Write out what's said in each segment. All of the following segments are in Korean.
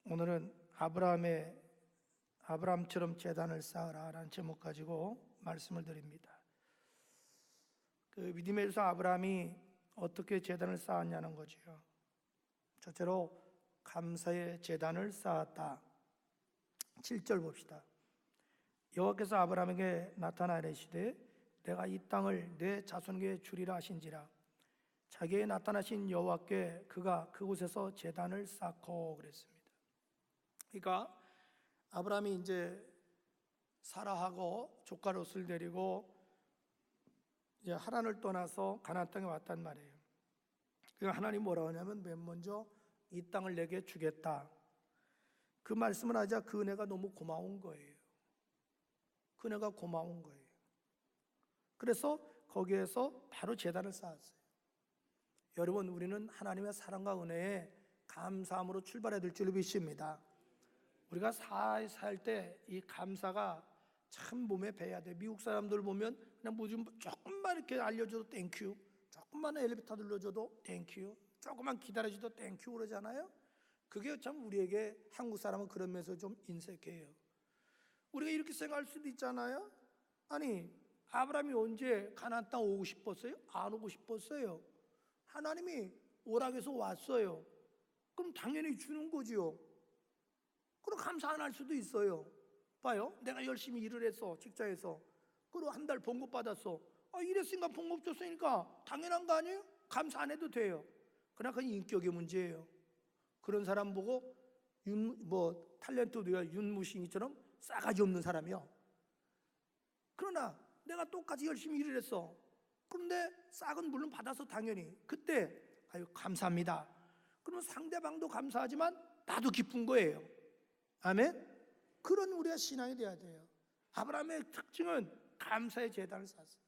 오늘은 아브라함처럼 제단을 쌓으라라는 제목 가지고 말씀을 드립니다. 그 믿음의 조상 아브라함이 어떻게 제단을 쌓았냐는 거지요. 첫째로 감사의 제단을 쌓았다. 7절 봅시다. 여호와께서 아브라함에게 나타나 이르시되 내가 이 땅을 내 자손에게 주리라 하신지라. 자기에게 나타나신 여호와께 그가 그곳에서 제단을 쌓고 그랬습니다. 그러니까 아브라함이 이제 사라하고 조카 롯을 데리고 이제 하란을 떠나서 가나안 땅에 왔단 말이에요. 그러니까 하나님 뭐라고 하냐면 맨 먼저 이 땅을 내게 주겠다. 그 말씀을 하자 그 은혜가 너무 고마운 거예요. 그 은혜가 고마운 거예요. 그래서 거기에서 바로 제단을 쌓았어요. 여러분, 우리는 하나님의 사랑과 은혜에 감사함으로 출발해야 될 줄 믿습니다. 우리가 살 때 이 감사가 참 몸에 배야 돼. 미국 사람들 보면 그냥 뭐 좀 조금만 이렇게 알려줘도 땡큐, 조금만 엘리베이터 눌러줘도 땡큐, 조금만 기다려줘도 땡큐 그러잖아요. 그게 참 우리에게 한국 사람은 그러면서 좀 인색해요. 우리가 이렇게 생각할 수도 있잖아요. 아니, 아브라함이 언제 가나안 땅 오고 싶었어요? 안 오고 싶었어요. 하나님이 오라고 해서 왔어요. 그럼 당연히 주는 거지요. 그럼 감사 안 할 수도 있어요. 봐요, 내가 열심히 일을 했어, 직장에서. 그리고 한 달 봉급 받았어. 일했으니까 봉급 줬으니까 당연한 거 아니에요? 감사 안 해도 돼요. 그러나 그건 인격의 문제예요. 그런 사람 보고 탤런트 우리가 윤무신이처럼 싸가지 없는 사람이요. 그러나 내가 똑같이 열심히 일을 했어. 그런데 싹은 물론 받아서 당연히 그때 감사합니다. 그러면 상대방도 감사하지만 나도 기쁜 거예요. 아멘. 그런 우리가 신앙이 돼야 돼요. 아브라함의 특징은 감사의 제단을 쌓았어요.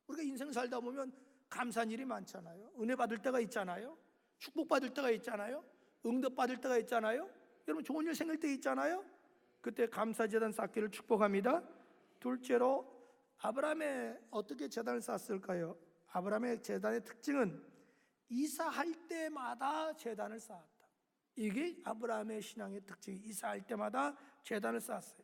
우리가 인생 살다 보면 감사한 일이 많잖아요. 은혜 받을 때가 있잖아요. 축복 받을 때가 있잖아요. 응답 받을 때가 있잖아요. 여러분, 좋은 일 생길 때 있잖아요. 그때 감사 제단 쌓기를 축복합니다. 둘째로 아브라함의 어떻게 제단을 쌓았을까요? 아브라함의 제단의 특징은 이사할 때마다 제단을 쌓았다. 이게 아브라함의 신앙의 특징이 이사할 때마다 제단을 쌓았어요.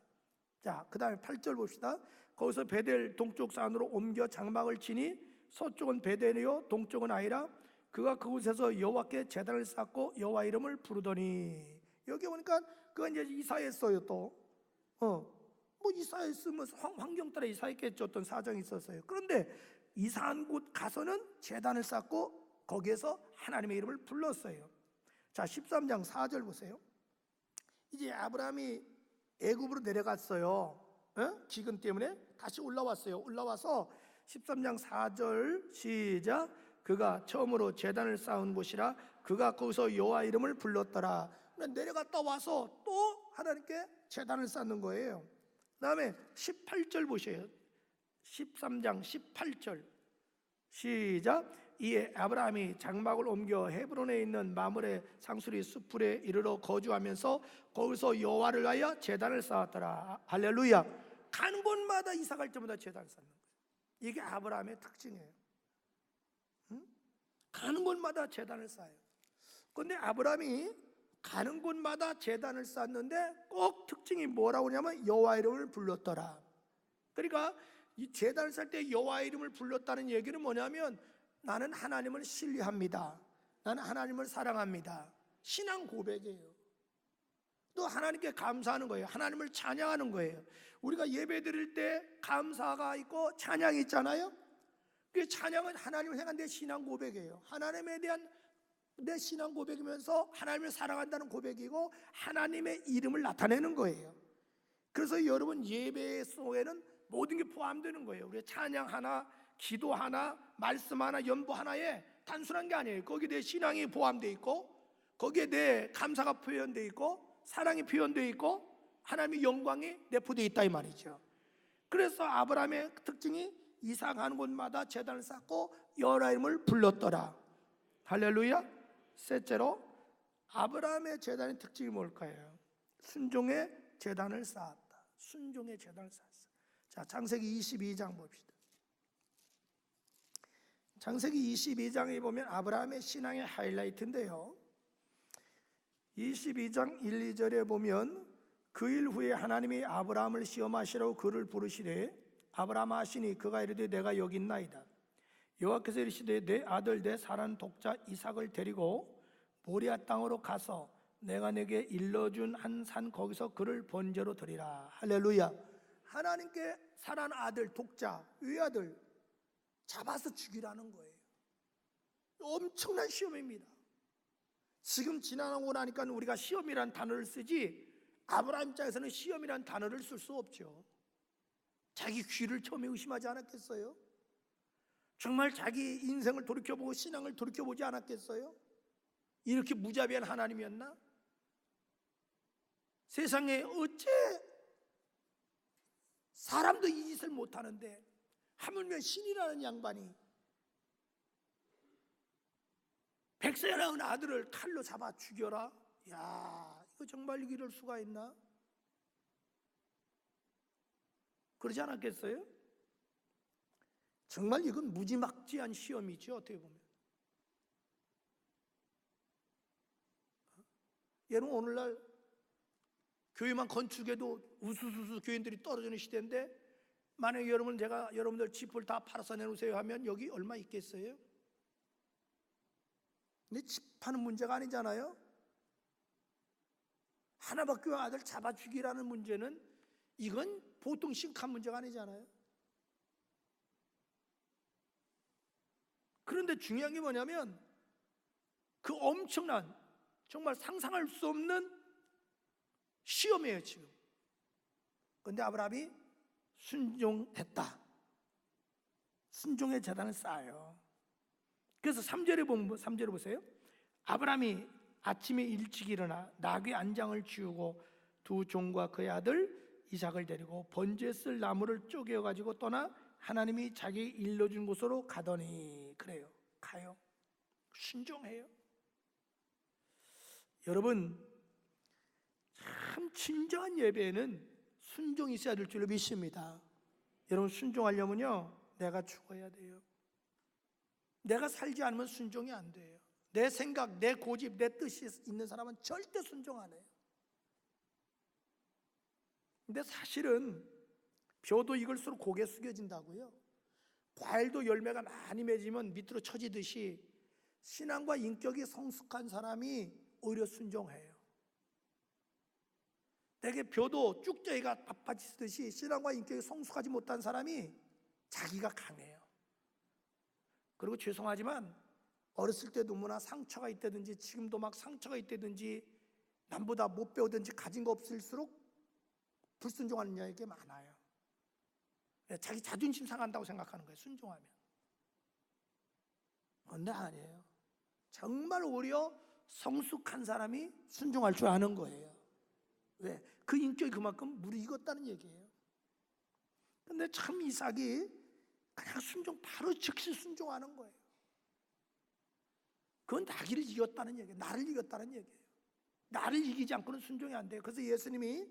자, 그 다음에 8절 봅시다. 거기서 베델 동쪽 산으로 옮겨 장막을 치니 서쪽은 베델이요 동쪽은 아이라. 그가 그곳에서 여호와께 제단을 쌓고 여호와 이름을 부르더니. 여기 보니까 그가 이제 이사했어요. 또 뭐 이사했으면 환경 따라 이사했겠죠. 어떤 사정이 있었어요. 그런데 이사한 곳 가서는 제단을 쌓고 거기에서 하나님의 이름을 불렀어요. 자, 13장 4절 보세요. 이제 아브라함이 애굽으로 내려갔어요. 기근 때문에 다시 올라왔어요. 올라와서 13장 4절 시작. 그가 처음으로 제단을 쌓은 곳이라 그가 거기서 여호와 이름을 불렀더라. 내려갔다 와서 또 하나님께 제단을 쌓는 거예요. 그 다음에 18절 보세요. 13장 18절 시작. 이에 아브라함이 장막을 옮겨 헤브론에 있는 마므레 상수리 숲풀에 이르러 거주하면서 거기서 여호와를 위하여 제단을 쌓았더라. 할렐루야. 가는 곳마다 이사 갈 때마다 제단을 쌓는 거예요. 이게 아브라함의 특징이에요. 가는 곳마다 제단을 쌓아요. 그런데 아브라함이 가는 곳마다 제단을 쌓는데 꼭 특징이 뭐라고 하냐면 여호와 이름을 불렀더라. 그러니까 이 제단을 쌓을 때 여호와 이름을 불렀다는 얘기는 뭐냐면 나는 하나님을 신뢰합니다. 나는 하나님을 사랑합니다. 신앙 고백이에요. 또 하나님께 감사하는 거예요. 하나님을 찬양하는 거예요. 우리가 예배 드릴 때 감사가 있고 찬양이 있잖아요. 그 찬양은 하나님을 향한 내 신앙 고백이에요. 하나님에 대한 내 신앙 고백이면서 하나님을 사랑한다는 고백이고 하나님의 이름을 나타내는 거예요. 그래서 여러분 예배 속에는 모든 게 포함되는 거예요. 우리 찬양 하나, 기도 하나, 말씀 하나, 연보 하나에 단순한 게 아니에요. 거기에 내 신앙이 포함되어 있고 거기에 내 감사가 표현되어 있고 사랑이 표현되어 있고 하나님의 영광이 내포되어 있다 이 말이죠. 그래서 아브라함의 특징이 이사 가는 곳마다 제단을 쌓고 여호와 이름을 불렀더라. 할렐루야. 셋째로 아브라함의 제단의 특징이 뭘까요? 순종의 제단을 쌓았다. 순종의 제단을 쌓았어요. 자, 창세기 22장 봅시다. 창세기 22장에 보면 아브라함의 신앙의 하이라이트인데요. 22장 1, 2절에 보면 그 일 후에 하나님이 아브라함을 시험하시라고 그를 부르시되 아브라함 하시니 그가 이르되 내가 여기 있나이다. 여호와께서 이르시되 내 아들 내 사랑하는 독자 이삭을 데리고 모리아 땅으로 가서 내가 내게 일러준 한 산 거기서 그를 번제로 드리라. 할렐루야. 하나님께 사랑하는 아들 독자 외아들 잡아서 죽이라는 거예요. 엄청난 시험입니다. 지금 지나고 나니까 우리가 시험이란 단어를 쓰지 아브라함 입장에서는 시험이란 단어를 쓸 수 없죠. 자기 귀를 처음에 의심하지 않았겠어요? 정말 자기 인생을 돌이켜보고 신앙을 돌이켜보지 않았겠어요? 이렇게 무자비한 하나님이었나? 세상에 어째 사람도 이 짓을 못하는데 하물며 신이라는 양반이 백세에 낳은 아들을 칼로 잡아 죽여라? 야, 이거 정말 이럴 수가 있나? 그러지 않았겠어요? 정말 이건 무지막지한 시험이죠, 어떻게 보면. 여러분, 오늘날 교회만 건축해도 우수수수 교인들이 떨어지는 시대인데 만약에 제가 여러분들 집을 다 팔아서 내놓으세요 하면 여기 얼마 있겠어요? 근데 집 파는 문제가 아니잖아요. 하나밖에 아들 잡아 죽이라는 문제는 이건 보통 심각한 문제가 아니잖아요. 그런데 중요한 게 뭐냐면 그 엄청난 정말 상상할 수 없는 시험이에요 지금. 그런데 아브라함이 순종했다. 순종의 재단을 쌓아요. 그래서 3절에 보세요. 아브라함이 아침에 일찍 일어나 나귀 안장을 지우고 두 종과 그의 아들 이삭을 데리고 번제에 쓸 나무를 쪼개어 가지고 떠나 하나님이 자기 일러준 곳으로 가더니. 그래요. 가요. 순종해요. 여러분, 참 진정한 예배에는 순종이 있어야 될 줄로 믿습니다. 여러분, 순종하려면요 내가 죽어야 돼요. 내가 살지 않으면 순종이 안 돼요. 내 생각, 내 고집, 내 뜻이 있는 사람은 절대 순종 안 해요. 근데 사실은 벼도 익을수록 고개 숙여진다고요. 과일도 열매가 많이 맺으면 밑으로 처지듯이 신앙과 인격이 성숙한 사람이 오히려 순종해요. 되게 벼도 쭉저희가 밭밭이 쓰듯이 신앙과 인격이 성숙하지 못한 사람이 자기가 강해요. 그리고 죄송하지만 어렸을 때 너무나 상처가 있다든지 지금도 막 상처가 있다든지 남보다 못 배우든지 가진 거 없을수록 불순종하는 자에게 많아요. 자기 자존심 상한다고 생각하는 거예요, 순종하면. 그런데 아니에요. 정말 오히려 성숙한 사람이 순종할 줄 아는 거예요. 왜? 그 인격이 그만큼 무르익었다는 얘기예요. 근데 참 이삭이 그냥 바로 즉시 순종하는 거예요. 그건 나를 이겼다는 얘기예요. 나를 이겼다는 얘기예요. 나를 이기지 않고는 순종이 안 돼요. 그래서 예수님이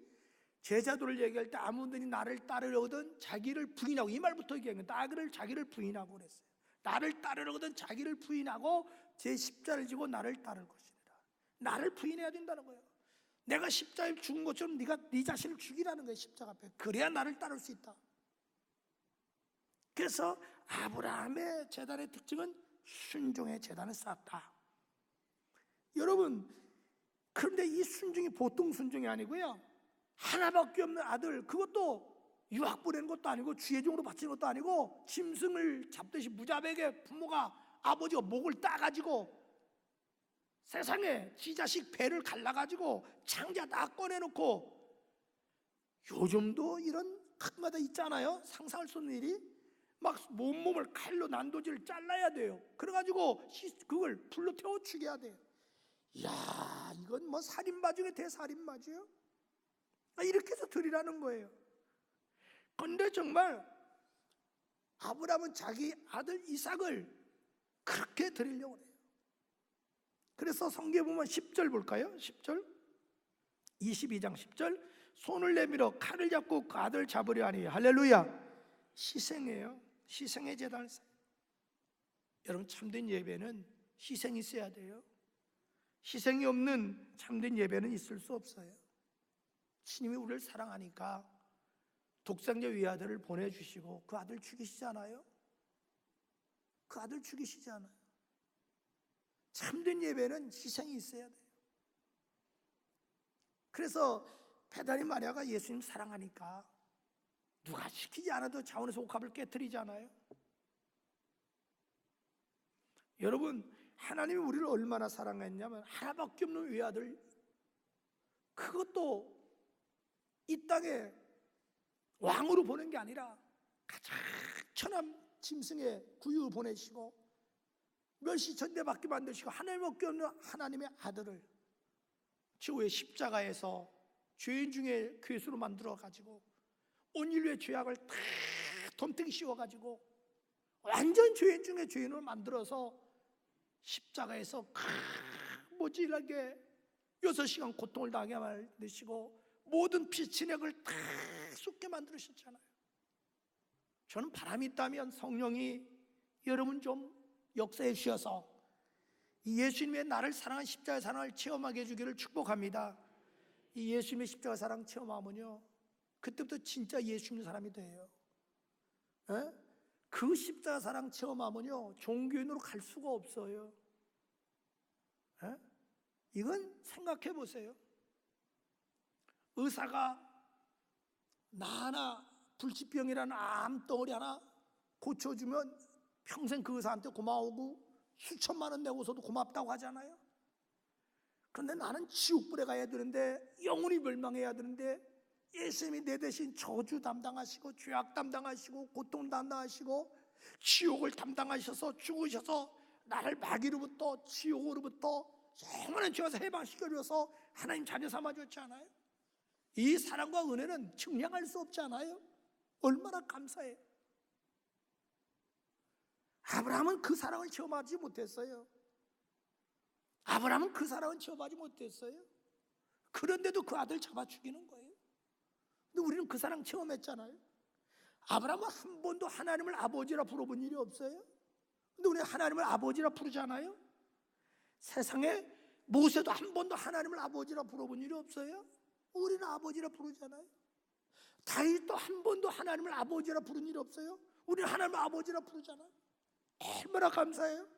제자들을 얘기할 때 아무든지 나를 따르려거든 자기를 부인하고, 이 말부터 얘기하는 거예요. 자기를 부인하고 그랬어요. 나를 따르려거든 자기를 부인하고 제 십자를 지고 나를 따를 것이니라. 나를 부인해야 된다는 거예요. 내가 십자에 죽은 것처럼 네가 네 자신을 죽이라는 거예요, 십자가 앞에. 그래야 나를 따를 수 있다. 그래서 아브라함의 제단의 특징은 순종의 제단을 쌓았다. 여러분, 그런데 이 순종이 보통 순종이 아니고요, 하나밖에 없는 아들, 그것도 유학 보내는 것도 아니고 주의종으로 바치는 것도 아니고 짐승을 잡듯이 무자비하게 부모가, 아버지가 목을 따가지고 세상에 지 자식 배를 갈라가지고 창자 다 꺼내놓고, 요즘도 이런 가끔가다 있잖아요. 상상할 수 없는 일이. 막 몸을 칼로 난도질을 잘라야 돼요. 그래가지고 그걸 불로 태워 죽여야 돼요. 이야, 이건 뭐 살인마 중에 대살인마죠. 이렇게 해서 드리라는 거예요. 그런데 정말 아브라함은 자기 아들 이삭을 그렇게 드리려고 해요. 그래서 성경에 보면 10절 볼까요? 10절 22장 10절 손을 내밀어 칼을 잡고 그 아들 잡으려 하니. 할렐루야. 희생이에요. 희생의 제단을 쌓아요. 여러분, 참된 예배는 희생이 있어야 돼요. 희생이 없는 참된 예배는 있을 수 없어요. 주님이 우리를 사랑하니까 독생자 외아들을 보내주시고 그 아들 죽이시잖아요. 그 아들 죽이시잖아요. 참된 예배는 희생이 있어야 돼요. 그래서 배다리 마리아가 예수님 사랑하니까 누가 시키지 않아도 자원에서 옥합을 깨트리잖아요. 여러분, 하나님이 우리를 얼마나 사랑했냐면 하나밖에 없는 외아들, 그것도 이 땅에 왕으로 보낸 게 아니라 가장 천한 짐승의 구유를 보내시고 멸시천대받게 만드시고 하나님밖에 없는 하나님의 아들을 최후의 십자가에서 죄인 중에 괴수로 만들어가지고 온 인류의 죄악을 다 덤탱이 씌워가지고 완전 죄인 중에 죄인을 만들어서 십자가에서 모질하게 6시간 고통을 당하게 만드시고 모든 피친액을 다 쏟게 만들으셨잖아요. 저는 바람이 있다면 성령이 여러분 좀 역사해 주셔서 이 예수님의 나를 사랑한 십자가의 사랑을 체험하게 해주기를 축복합니다. 이 예수님의 십자가 사랑 체험하면요, 그때부터 진짜 예수님 사람이 돼요. 에? 그 십자가 사랑 체험하면요, 종교인으로 갈 수가 없어요. 에? 이건 생각해 보세요. 의사가 나 하나 불치병이라는 암덩어리 하나 고쳐주면 평생 그 의사한테 고마우고 수천만 원 내고서도 고맙다고 하잖아요. 그런데 나는 지옥불에 가야 되는데, 영원히 멸망해야 되는데, 예수님이 내 대신 저주 담당하시고 죄악 담당하시고 고통 담당하시고 지옥을 담당하셔서 죽으셔서 나를 마귀로부터 지옥으로부터 영원한 죄에서 해방시켜줘서 하나님 자녀 삼아줬잖아요. 이 사랑과 은혜는 증량할 수 없잖아요. 얼마나 감사해요. 아브라함은 그 사랑을 체험하지 못했어요. 아브라함은 그 사랑을 체험하지 못했어요. 그런데도 그 아들 잡아 죽이는 거예요. 근데 우리는 그 사랑 체험했잖아요. 아브라함은 한 번도 하나님을 아버지라 부르본 일이 없어요. 근데 우리는 하나님을 아버지라 부르잖아요. 세상에 모세도 한 번도 하나님을 아버지라 부르본 일이 없어요. 우리는 아버지라 부르잖아요. 다윗도 한 번도 하나님을 아버지라 부른 일이 없어요. 우리는 하나님을 아버지라 부르잖아요. 얼마나 감사해요.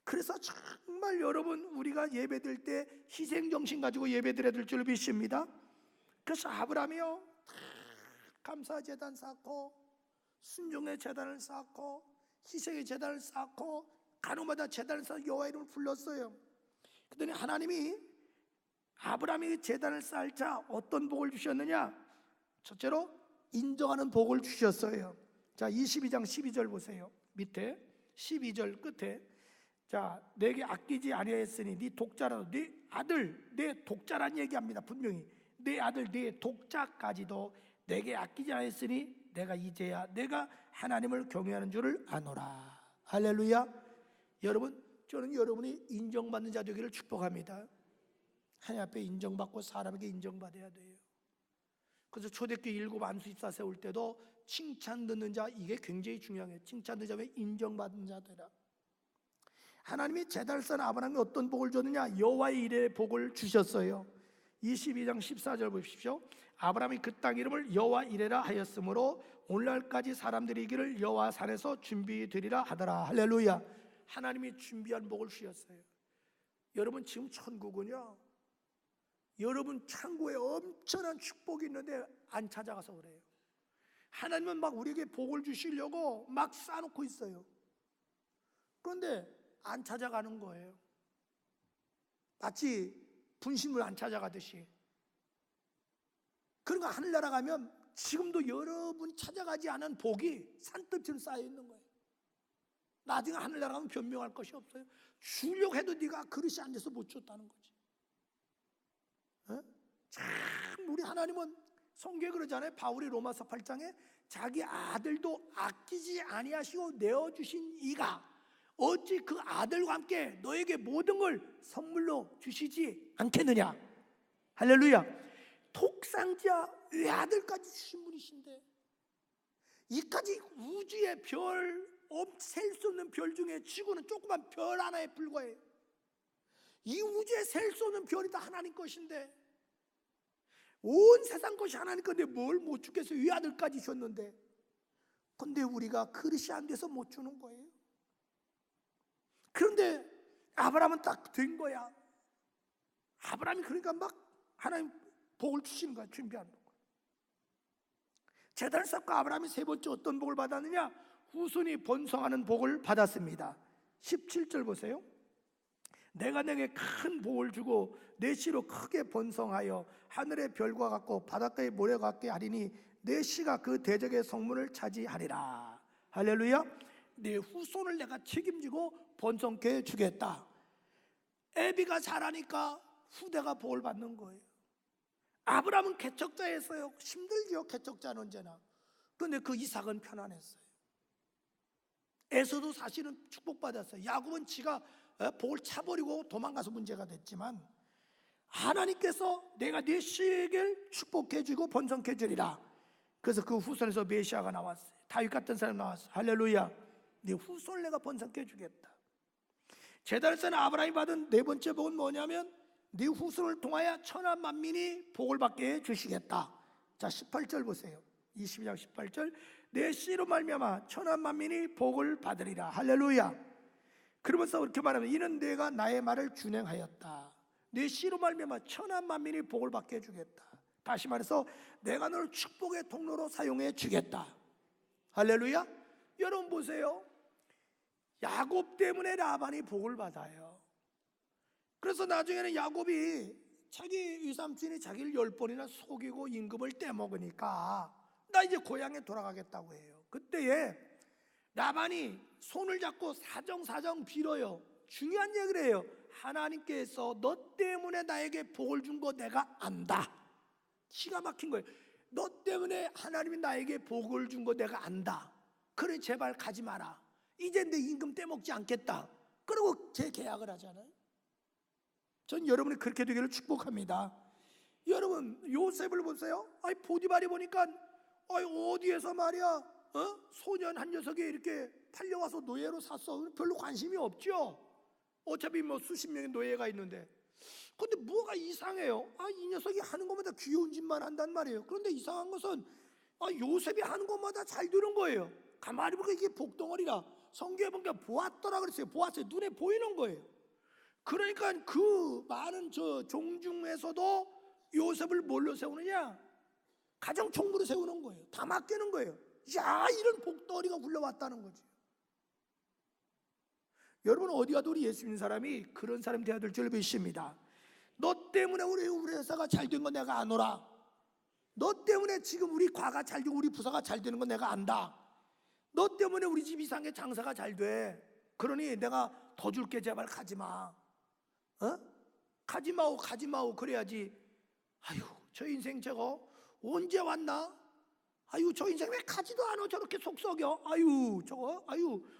그래서 정말 여러분, 우리가 예배드릴 때 희생정신 가지고 예배드려야 될 줄 믿습니다. 그래서 아브라함이요, 감사 제단 쌓고 순종의 제단을 쌓고 희생의 제단을 쌓고 가늠하다 제단을 쌓고 여호와 이름을 불렀어요. 그랬더니 하나님이 아브라함이 제단을 쌓자 어떤 복을 주셨느냐? 첫째로 인정하는 복을 주셨어요. 자, 22장 12절 보세요. 밑에 12절 끝에, 자, 내게 아끼지 아니하였으니 네 독자라도, 네 아들, 내 독자란 얘기합니다. 분명히 내 아들, 내 독자까지도 내게 아끼지 아니하였으니 내가 이제야 내가 하나님을 경외하는 줄을 아노라. 할렐루야. 여러분, 저는 여러분이 인정받는 자 되기를 축복합니다. 하나님 앞에 인정받고 사람에게 인정받아야 돼요. 그래서 초대교회 7 안수집사 세울 때도 칭찬 듣는 자, 이게 굉장히 중요해요. 칭찬 듣는 자면 인정받는 자 되라. 하나님이 제단을 쌓은 아브라함이 어떤 복을 줬느냐? 여호와의 이레의 복을 주셨어요. 22장 14절 보십시오. 아브라함이 그 땅 이름을 여호와 이레라 하였으므로 오늘날까지 사람들이 이기를 여호와 산에서 준비되리라 하더라. 할렐루야. 하나님이 준비한 복을 주셨어요. 여러분, 지금 천국은요, 여러분 창고에 엄청난 축복이 있는데 안 찾아가서 그래요. 하나님은 막 우리에게 복을 주시려고 막 쌓아놓고 있어요. 그런데 안 찾아가는 거예요. 마치 분신물 안 찾아가듯이. 그러니까 하늘나라 가면 지금도 여러분이 찾아가지 않은 복이 산더미처럼 쌓여 있는 거예요. 나중에 하늘나라 가면 변명할 것이 없어요. 주려고 해도 네가 그릇이 안 돼서 못 줬다는 거지. 어? 참 우리 하나님은 성경에 그러잖아요. 바울이 로마서 8장에 자기 아들도 아끼지 아니하시고 내어주신 이가 어찌 그 아들과 함께 너에게 모든 걸 선물로 주시지 않겠느냐. 할렐루야. 독상자 외아들까지 주신 분이신데, 이까지 우주의 별, 셀 수 없는 별 중에 지구는 조그만 별 하나에 불과해요. 이 우주에 셀 수 없는 별이 다 하나님 것인데, 온 세상 것이 하나님 건데 뭘 못 주겠어요? 외아들까지 줬는데. 근데 우리가 그릇이 안 돼서 못 주는 거예요. 그런데 아브라함은 딱 된 거야. 아브라함이 그러니까 막 하나님 복을 주시는 거야. 준비하는 거야. 제단을 쌓고 아브라함이 세 번째 어떤 복을 받았느냐? 후손이 번성하는 복을 받았습니다. 17절 보세요. 내가 내게 큰 복을 주고 내 씨로 크게 번성하여 하늘의 별과 같고 바닷가의 모래와 같게 하리니 내 씨가 그 대적의 성문을 차지하리라. 할렐루야. 내 후손을 내가 책임지고 번성케 주겠다. 애비가 자라니까 후대가 복을 받는 거예요. 아브라함은 개척자였어요. 힘들죠, 개척자는 언제나. 그런데 그 이삭은 편안했어요. 에서도 사실은 축복받았어요. 야곱은 지가 복을 차버리고 도망가서 문제가 됐지만, 하나님께서 내가 네 씨에게 축복해주고 번성해주리라. 그래서 그 후손에서 메시아가 나왔어요. 다윗 같은 사람이 나왔어요. 할렐루야. 네 후손을 내가 번성해주겠다. 제단에서는 아브라함이 받은 네 번째 복은 뭐냐면, 네 후손을 통하여 천하 만민이 복을 받게 해주시겠다. 자, 18절 보세요. 22장 18절. 내 씨로 말미암아 천하 만민이 복을 받으리라. 할렐루야. 그러면서 이렇게 말하면, 이는 내가 나의 말을 준행하였다. 내 씨로 말미암아 천하 만민이 복을 받게 해주겠다. 다시 말해서 내가 너를 축복의 통로로 사용해 주겠다. 할렐루야. 여러분 보세요. 야곱 때문에 라반이 복을 받아요. 그래서 나중에는 야곱이 자기 외삼촌이 자기를 10번이나 속이고 임금을 떼먹으니까 나 이제 고향에 돌아가겠다고 해요. 그때에 라반이 손을 잡고 사정사정 빌어요. 중요한 얘기를 해요. 하나님께서 너 때문에 나에게 복을 준 거 내가 안다. 기가 막힌 거예요. 너 때문에 하나님이 나에게 복을 준 거 내가 안다. 그래 제발 가지 마라. 이제 내 임금 떼먹지 않겠다. 그리고 재계약을 하잖아요. 전 여러분이 그렇게 되기를 축복합니다. 여러분 요셉을 보세요. 아니 보디발이 보니까 어디에서 말이야 소년 한 녀석이 이렇게 팔려와서 노예로 샀어. 별로 관심이 없죠. 어차피 뭐 수십 명의 노예가 있는데. 근데 뭐가 이상해요. 이 녀석이 하는 것마다 귀여운 짓만 한단 말이에요. 그런데 이상한 것은 요셉이 하는 것마다 잘 되는 거예요. 가만히 보니까 이게 복덩어리라. 성경에 보니까 보았더라 그랬어요. 보았어요. 눈에 보이는 거예요. 그러니까 그 많은 저 종 중에서도 요셉을 뭘로 세우느냐? 가정 총무로 세우는 거예요. 다 맡기는 거예요. 야, 이런 복덩어리가 굴러왔다는 거지. 여러분 어디 가도 우리 예수 믿는 사람이 그런 사람이 되어야 될 줄 믿습니다. 너 때문에 우리 회사가 잘 된 건 내가 아노라. 너 때문에 지금 우리 과가 잘 되고 우리 부서가 잘 되는 건 내가 안다. 너 때문에 우리 집 이상의 장사가 잘 돼. 그러니 내가 더 줄게. 제발 가지마. 가지마오 그래야지. 아유 저 인생 저거 언제 왔나? 아유 저 인생 왜 가지도 않아. 저렇게 속 썩여.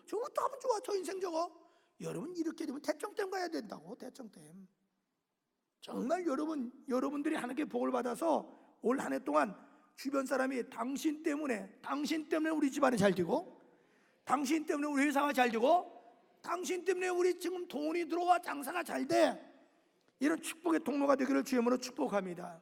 저것도 하면 좋아. 저 인생 저거. 여러분 이렇게 되면 대청댐 가야 된다고. 대청댐. 정말 여러분들이 하나님께 복을 받아서 올 한 해 동안 주변 사람이 당신 때문에 우리 집안이 잘 되고, 당신 때문에 우리 회사가 잘 되고, 당신 때문에 우리 지금 돈이 들어와 장사가 잘 돼. 이런 축복의 통로가 되기를 주님으로 축복합니다.